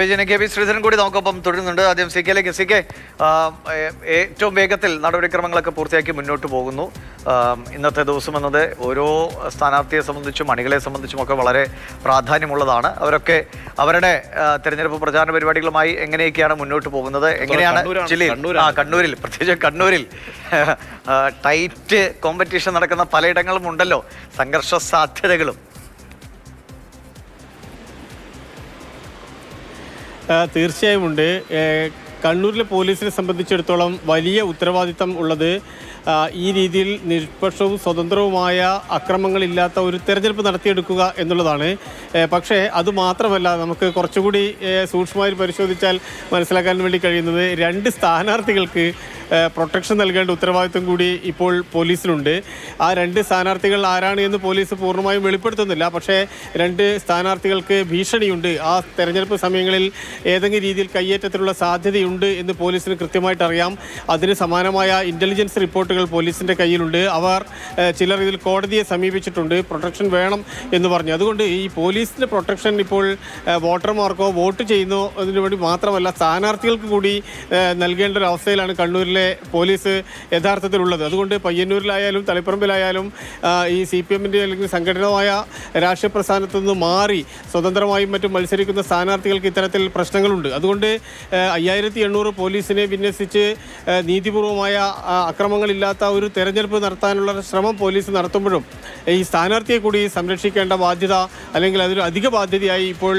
K V Sreedharan കൂടി നമുക്കൊപ്പം തുടരുന്നുണ്ട്. ആദ്യം സി കെ ഏറ്റവും വേഗത്തിൽ നടപടിക്രമങ്ങളൊക്കെ പൂർത്തിയാക്കി മുന്നോട്ട് പോകുന്നു. ഇന്നത്തെ ദിവസം എന്നത് ഓരോ സ്ഥാനാർത്ഥിയെ സംബന്ധിച്ചും അണികളെ സംബന്ധിച്ചും ഒക്കെ വളരെ പ്രാധാന്യമുള്ളതാണ്. അവരൊക്കെ അവരുടെ തെരഞ്ഞെടുപ്പ് പ്രചാരണ പരിപാടികളുമായി എങ്ങനെയൊക്കെയാണ് മുന്നോട്ട് പോകുന്നത്, എങ്ങനെയാണ് കണ്ണൂരിൽ പ്രത്യേകിച്ച് കണ്ണൂരിൽ ടൈറ്റ് കോമ്പറ്റീഷൻ നടക്കുന്ന പലയിടങ്ങളും ഉണ്ടല്ലോ, സംഘർഷ സാധ്യതകളും. തീർച്ചയായും ഉണ്ട്. കണ്ണൂരിലെ പോലീസിനെ സംബന്ധിച്ചിടത്തോളം വലിയ ഉത്തരവാദിത്തം ഉള്ളത് ഈ രീതിയിൽ നിഷ്പക്ഷവും സ്വതന്ത്രവുമായ അക്രമങ്ങളില്ലാത്ത ഒരു തെരഞ്ഞെടുപ്പ് നടത്തിയെടുക്കുക എന്നുള്ളതാണ്. പക്ഷേ അതുമാത്രമല്ല, നമുക്ക് കുറച്ചുകൂടി സൂക്ഷ്മമായി പരിശോധിച്ചാൽ മനസ്സിലാക്കാൻ വേണ്ടി കഴിയുന്നത് രണ്ട് സ്ഥാനാർത്ഥികൾക്ക് പ്രൊട്ടക്ഷൻ നൽകേണ്ട ഉത്തരവാദിത്വം കൂടി ഇപ്പോൾ പോലീസിനുണ്ട്. ആ രണ്ട് സ്ഥാനാർത്ഥികൾ ആരാണ് എന്ന് പോലീസ് പൂർണ്ണമായും വെളിപ്പെടുത്തുന്നില്ല. പക്ഷേ രണ്ട് സ്ഥാനാർത്ഥികൾക്ക് ഭീഷണിയുണ്ട്. ആ തെരഞ്ഞെടുപ്പ് സമയങ്ങളിൽ ഏതെങ്കിലും രീതിയിൽ കയ്യേറ്റത്തിനുള്ള സാധ്യതയുണ്ട് എന്ന് പോലീസിന് കൃത്യമായിട്ട് അറിയാം. അതിന് സമാനമായ ഇൻ്റലിജൻസ് റിപ്പോർട്ടുകൾ പോലീസിൻ്റെ കയ്യിലുണ്ട്. അവർ ചിലർ ഇതിൽ കോടതിയെ സമീപിച്ചിട്ടുണ്ട്, പ്രൊട്ടക്ഷൻ വേണം എന്ന് പറഞ്ഞു. അതുകൊണ്ട് ഈ പോലീസിൻ്റെ പ്രൊട്ടക്ഷൻ ഇപ്പോൾ വോട്ടർമാർക്കോ വോട്ട് ചെയ്യുന്നോ അതിനു വേണ്ടി മാത്രമല്ല, സ്ഥാനാർത്ഥികൾക്ക് കൂടി നൽകേണ്ട ഒരു അവസ്ഥയിലാണ് കണ്ണൂരിലെ പോലീസ് യഥാർത്ഥത്തിലുള്ളത്. അതുകൊണ്ട് പയ്യന്നൂരിലായാലും തളിപ്പറമ്പിലായാലും ഈ CPM-ൻ്റെ അല്ലെങ്കിൽ സംഘടിതമായ രാഷ്ട്രീയ പ്രസ്ഥാനത്തു നിന്ന് മാറി സ്വതന്ത്രമായും മറ്റും മത്സരിക്കുന്ന സ്ഥാനാർത്ഥികൾക്ക് ഇത്തരത്തിൽ പ്രശ്നങ്ങളുണ്ട്. അതുകൊണ്ട് 5800 പോലീസിനെ വിന്യസിച്ച് നീതിപൂർവമായ അക്രമങ്ങളില്ലാത്ത ഒരു തെരഞ്ഞെടുപ്പ് നടത്താനുള്ള ശ്രമം പോലീസ് നടത്തുമ്പോഴും ഈ സ്ഥാനാർത്ഥിയെ കൂടി സംരക്ഷിക്കേണ്ട ബാധ്യത അല്ലെങ്കിൽ അതൊരു അധിക ബാധ്യതയായി ഇപ്പോൾ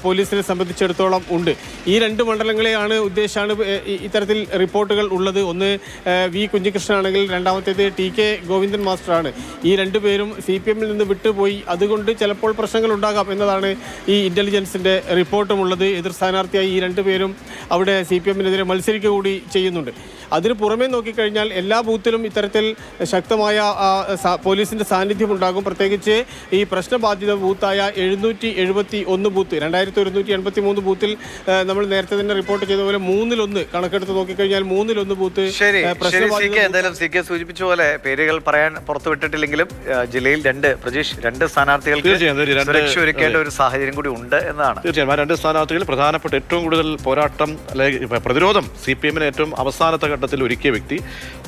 പോലീസിനെ സംബന്ധിച്ചിടത്തോളം ഉണ്ട്. ഈ രണ്ട് മണ്ഡലങ്ങളെയാണ് ഉദ്ദേശിച്ചാണ് ഇത്തരത്തിൽ റിപ്പോർട്ടുകൾ ഉള്ളത്. ഒന്ന് വി കുഞ്ഞികൃഷ്ണനാണെങ്കിൽ രണ്ടാമത്തേത് TK ഗോവിന്ദൻ മാസ്റ്ററാണ്. ഈ രണ്ടുപേരും CPM-ൽ നിന്ന് വിട്ടുപോയി. അതുകൊണ്ട് ചിലപ്പോൾ പ്രശ്നങ്ങൾ ഉണ്ടാകാം എന്നതാണ് ഈ ഇൻ്റലിജൻസിൻ്റെ റിപ്പോർട്ടുമുള്ളത്. എതിർ സ്ഥാനാർത്ഥിയായി ഈ രണ്ടുപേരും അവിടെ CPM-നെതിരെ മത്സരിക്കുക കൂടി ചെയ്യുന്നുണ്ട്. അതിന് പുറമേ നോക്കിക്കഴിഞ്ഞാൽ എല്ലാ ബൂത്തിലും ഇത്തരത്തിൽ ശക്തമായ പോലീസിൻ്റെ സാന്നിധ്യം ഉണ്ടാകും. പ്രത്യേകിച്ച് ഈ പ്രശ്നബാധിത ബൂത്തായ 771 ബൂത്ത്, 2183 ബൂത്തിൽ നമ്മൾ നേരത്തെ തന്നെ റിപ്പോർട്ട് ചെയ്ത പോലെ 1/3 കണക്കെടുത്ത് നോക്കിക്കഴിഞ്ഞാൽ 1/3 ബൂത്ത് എന്തായാലും CK സൂചിപ്പിച്ച പോലെ പേരുകൾ പറയാൻ പുറത്തുവിട്ടിട്ടില്ലെങ്കിലും ജില്ലയിൽ രണ്ട് സ്ഥാനാർത്ഥികൾക്ക് സുരക്ഷ ഒരുക്കേണ്ട ഒരു സാഹചര്യം കൂടി ഉണ്ട് എന്നതാണ്. തീർച്ചയായും രണ്ട് സ്ഥാനാർത്ഥികൾ പ്രധാനപ്പെട്ട ഏറ്റവും കൂടുതൽ പോരാട്ടം അല്ലെങ്കിൽ പ്രതിരോധം CPM-ന് ഏറ്റവും അവസാനത്തെ ഘട്ടത്തിൽ ഒരുക്കിയ വ്യക്തി,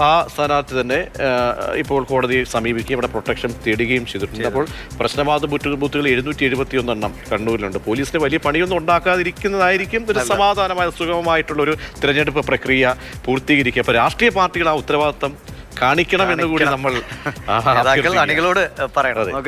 ആ സ്ഥാനാർത്ഥി തന്നെ ഇപ്പോൾ കോടതിയെ സമീപിക്കുകയും ഇവിടെ പ്രൊട്ടക്ഷൻ തേടുകയും ചെയ്തിട്ടുണ്ട്. അപ്പോൾ പ്രശ്നബാധിത ബൂത്തുകൾ 771 കണ്ണൂരിലുണ്ട്. പോലീസിന് വലിയ പണിയൊന്നും ഉണ്ടാക്കാതിരിക്കുന്നതായിരിക്കും ഒരു സമാധാനമായ സുഗമമായിട്ടുള്ള ഒരു തിരഞ്ഞെടുപ്പ് പ്രക്രിയ പൂർത്തീകരിക്കുക. അപ്പോൾ രാഷ്ട്രീയ പാർട്ടികൾ ആ ഉത്തരവാദിത്തം കാണിക്കണം എന്ന് കൂടി നമ്മൾ അണികളോട് പറയണം.